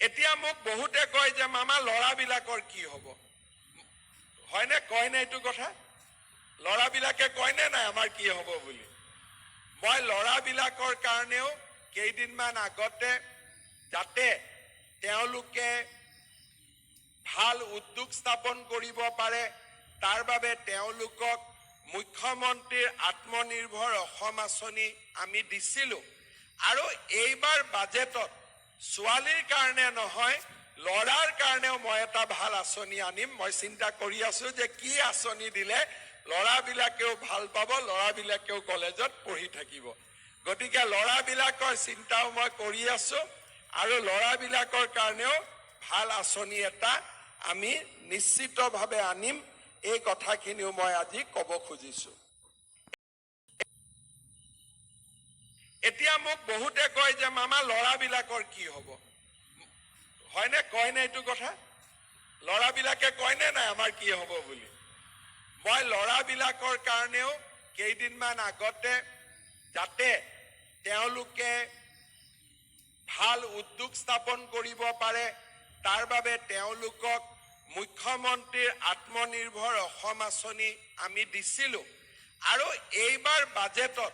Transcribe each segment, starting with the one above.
এতিয়া মোক বহুতে কয় যে মামা লৰাবিলাকৰ কি হ'ব হয়নে কয় না এইটো কথা লৰাবিলাকে কয় না নাই আমাৰ কি হ'ব বুলি মই লৰাবিলাকৰ কাৰণেও কেইদিনমান আগতে যাতে তেওঁলোকে ভাল উদ্যোগ স্থাপন কৰিব পাৰে তাৰ বাবে তেওঁলোকক মুখ্যমন্ত্ৰীৰ আত্মনিৰ্ভৰ অসম আঁচনি আমি দিছিলো আৰু এইবাৰ বাজেটত ছোৱালীৰ কাৰণে নহয় লৰাৰ কাৰণেও মই এটা ভাল আঁচনি আনিম মই চিন্তা কৰি আছো যে কি আঁচনি দিলে লৰাবিলাকেও ভাল পাব লৰাবিলাকেও কলেজত পঢ়ি থাকিব গতিকে লৰাবিলাকৰ চিন্তাও মই কৰি আছো আৰু লৰাবিলাকৰ কাৰণেও ভাল আঁচনি এটা আমি নিশ্চিতভাৱে আনিম এই কথাখিনিও মই আজি ক'ব খুজিছো এতিয়া মোক বহুতে কয় যে মামা লৰাবিলাকৰ কি হ'ব হয়নে কয় না এইটো কথা লৰাবিলাকে কয় না নাই আমাৰ কি হ'ব বুলি মই লৰাবিলাকৰ কাৰণেও কেইদিনমান আগতে যাতে তেওঁলোকে ভাল উদ্যোগ স্থাপন কৰিব পাৰে তাৰ বাবে তেওঁলোকক মুখ্যমন্ত্ৰীৰ আত্মনিৰ্ভৰ অসম আঁচনি আমি দিছিলো আৰু এইবাৰ বাজেটত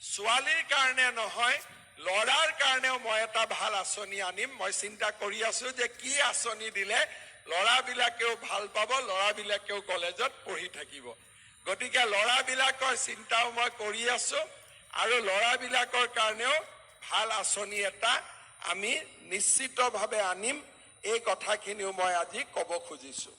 ছোৱালীৰ কাৰণে নহয় লৰাৰ কাৰণেও মই এটা ভাল আঁচনি আনিম মই চিন্তা কৰি আছো যে কি আঁচনি দিলে লৰাবিলাকেও ভাল পাব লৰাবিলাকেও কলেজত পঢ়ি থাকিব গতিকে লৰাবিলাকৰ চিন্তাও মই কৰি আছো আৰু লৰাবিলাকৰ কাৰণেও ভাল আঁচনি এটা আমি নিশ্চিতভাৱে আনিম এই কথাখিনিও মই আজি ক'ব খুজিছো